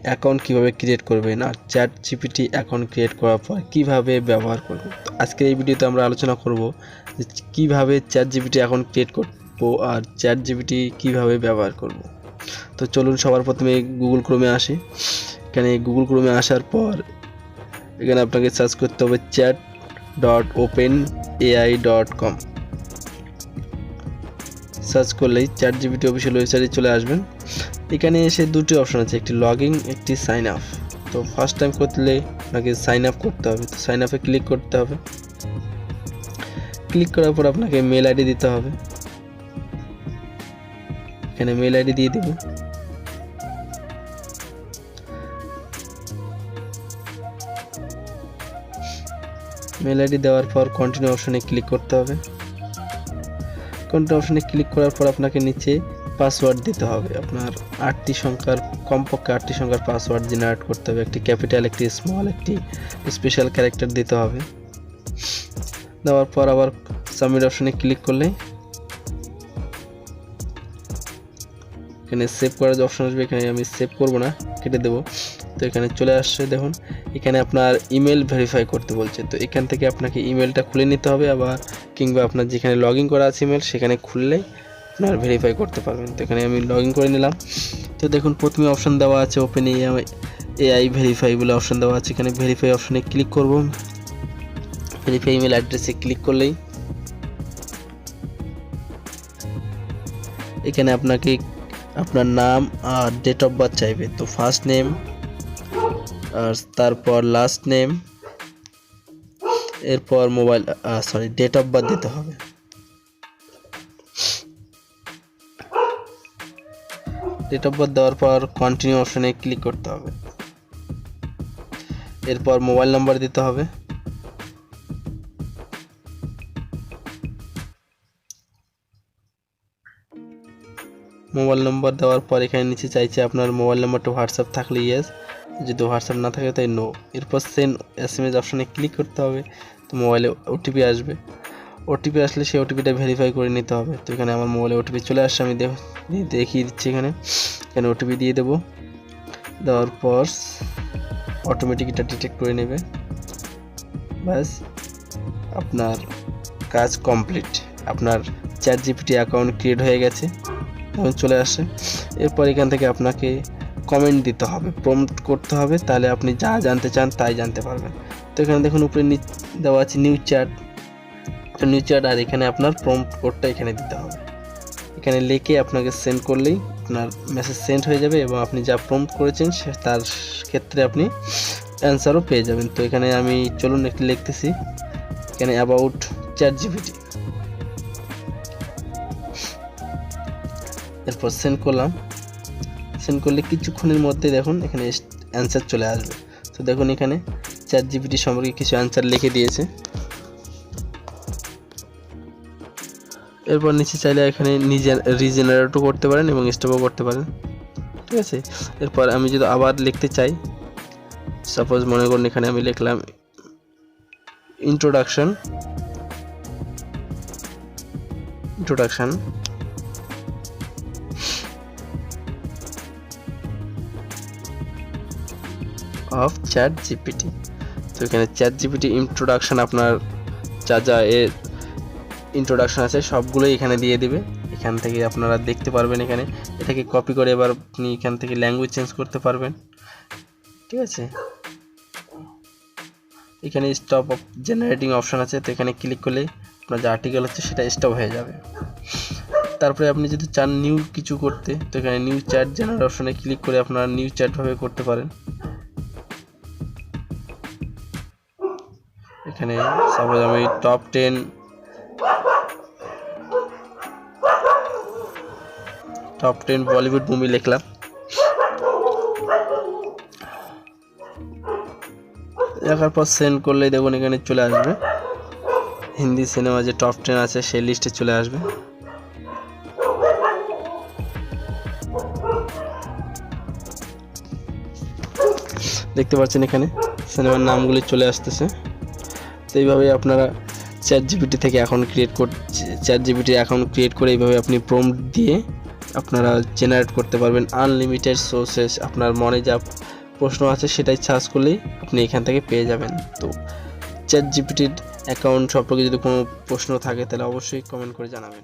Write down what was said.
Account কিভাবে create করবেন আর chat GPT account create করার পর কিভাবে ব্যবহার করবেন। তো আজকের এই ভিডিওতে আমরা আলোচনা করব যে কীভাবে চ্যাট জিপিটি অ্যাকাউন্ট ক্রিয়েট করবো আর চ্যাট জিপিটি কীভাবে ব্যবহার করব। তো চলুন সবার প্রথমে গুগল ক্রোমে আসি। এখানে গুগল ক্রোমে আসার পর এখানে আপনাকে সার্চ করতে হবে chat.openai.com। সার্চ করলেই চ্যাট জিপিটি অফিসিয়াল ওয়েবসাইটে চলে আসবেন। এখানে এসে দুটি অপশন আছে, একটি লগ ইন, একটি সাইন আপ। তো ফার্স্ট টাইম করলে আপনাকে সাইন আপ করতে হবে। তো সাইন আপে ক্লিক করতে হবে। ক্লিক করার পর আপনাকে মেল আইডি দিতে হবে। এখানে মেল আইডি দিয়ে দেব। মেল আইডি দেওয়ার পর কন্টিনিউ অপশনে ক্লিক করতে হবে। কন্টিনিউ অপশনে ক্লিক করার পর আপনাকে নিচে পাসওয়ার্ড দিতে হবে। আপনার 8টি সংখ্যার, কমপক্ষে 8টি সংখ্যার পাসওয়ার্ড জেনারেট করতে হবে। একটি ক্যাপিটাল, একটি স্মল, একটি স্পেশাল ক্যারেক্টার দিতে হবে। দেওয়ার পর আবার সাবমিট অপশনে ক্লিক করলে এখানে সেভ করার যে অপশন আসবে, এখানে আমি সেভ করব না, কেটে দেব। তো এখানে চলে আসছে, দেখুন এখানে আপনার ইমেল ভেরিফাই করতে বলছে। তো এখান থেকে আপনাকে ইমেলটা খুলে নিতে হবে, আবার কিংবা আপনার যেখানে লগ ইন করা আছে ইমেল সেখানে খুললেই আপনার ভেরিফাই করতে পারবেন। তো এখানে আমি লগ ইন করে নিলাম। তো দেখুন প্রথমে অপশন দেওয়া আছে ওপেন এআই ভেরিফাই বলে অপশন দেওয়া আছে। এখানে ভেরিফাই অপশনে ক্লিক করব। ভেরিফাই ইমেল অ্যাড্রেসে ক্লিক করলেই এখানে আপনাকে আপনার নাম আর ডেট অফ বার্থ চাইবে। তো ফার্স্ট নেম আর তারপর লাস্ট নেম, এরপর মোবাইল ডেট অফ বার্থ দিতে হবে। ডেট অফ বার্থ দেওয়ার পর কন্টিনিউ অপশনে ক্লিক করতে হবে। এরপর মোবাইল নাম্বার দিতে হবে। মোবাইল নম্বর দেওয়ার পর এখানে নিচে চাইছে আপনার মোবাইল নাম্বারটা হোয়াটসঅ্যাপ থাকলে ইয়েস, যদি হোয়াটসঅ্যাপ না থাকে তাই নো। এরপর সেন্ড এসএমএস অপশনে ক্লিক করতে হবে। তো মোবাইলে ওটিপি আসবে। ওটিপি আসলে সেই ওটিপিটা ভেরিফাই করে নিতে হবে। তো এখানে আমার মোবাইলে ওটিপি চলে আসছে, আমি দেখিয়ে দিচ্ছি। এখানে ওটিপি দিয়ে দেব। দেওয়ার পর অটোমেটিক এটা ডিটেক্ট করে নেবে। ব্যাস আপনার কাজ কমপ্লিট। আপনার চ্যাট জিপিটি অ্যাকাউন্ট ক্রিয়েট হয়ে গেছে, এখন চলে আসে। এরপর এখান থেকে আপনাকে কমেন্ট দিতে হবে, প্রম্পট করতে হবে, তাহলে আপনি যা জানতে চান তাই জানতে পারবেন। তো এখানে দেখুন উপরে দেওয়া আছে নিউ চ্যাট। তো নিউ চ্যাট আর এখানে আপনার প্রম্পট কোডটা এখানে দিতে হবে। এখানে লিখে আপনাকে সেন্ড করলেই আপনার মেসেজ সেন্ড হয়ে যাবে এবং আপনি যা প্রম্পট করেছেন তার ক্ষেত্রে আপনি অ্যান্সারও পেয়ে যাবেন। তো এখানে আমি চলুন একটু লিখতেছি, এখানে অ্যাবাউট চ্যাট জিপিটি, এরপর সেন্ড করলাম। সেন্ড করলে কিছুক্ষণের মধ্যে দেখুন এখানে অ্যান্সার চলে আসবে। তো দেখুন এখানে চ্যাট জিপিটি সম্পর্কে কিছু অ্যান্সার লিখে দিয়েছে। এরপর নিচে চাইলে এখানে নিজে রিজেনারেটও করতে পারেন এবং স্টপও করতে পারেন, ঠিক আছে। এরপর আমি যদি আবার লিখতে চাই, সাপোজ মনে করুন এখানে আমি লিখলাম ইন্ট্রোডাকশন অফ চ্যাট জিপিটি। তো এখানে চ্যাট জিপিটি ইন্ট্রোডাকশন, আপনার যা যা এর ইন্ট্রোডাকশন আছে সবগুলোই এখানে দিয়ে দিবে। এখান থেকে আপনারা দেখতে পারবেন। এখানে এটাকে কপি করে এবার আপনি এখান থেকে ল্যাঙ্গুয়েজ চেঞ্জ করতে পারবেন, ঠিক আছে। এখানে স্টপ জেনারেটিং অপশন আছে। তো এখানে ক্লিক করলে আপনার যে আর্টিকেল হচ্ছে সেটা স্টপ হয়ে যাবে। তারপরে আপনি যদি চান নিউ কিছু করতে, তো এখানে নিউ চ্যাট জেনারেট অপশনে ক্লিক করে আপনারা নিউ চ্যাট ভাবে করতে পারেন। এখানে সাপোজ আমি টপ 10 বলিউড মুভি লিখলাম। লেখার পর সেন্ড করলেই দেখুন এখানে চলে আসবে হিন্দি সিনেমা যে টপ 10 আছে সেই লিস্টে চলে আসবে। দেখতে পাচ্ছেন এখানে সিনেমার নামগুলি চলে আসতেছে। তো এইভাবে আপনারা চ্যাট জিপিটি থেকে চ্যাট জিপিটি অ্যাকাউন্ট ক্রিয়েট করে এইভাবে আপনি প্রম্পট দিয়ে আপনারা জেনারেট করতে পারবেন আনলিমিটেড সোর্সেস। আপনার মনে যা প্রশ্ন আছে সেটাই সার্চ করলেই আপনি এখান থেকে পেয়ে যাবেন। তো চ্যাট জিপিটির অ্যাকাউন্ট সম্পর্কে যদি কোনো প্রশ্ন থাকে তাহলে অবশ্যই কমেন্ট করে জানাবেন।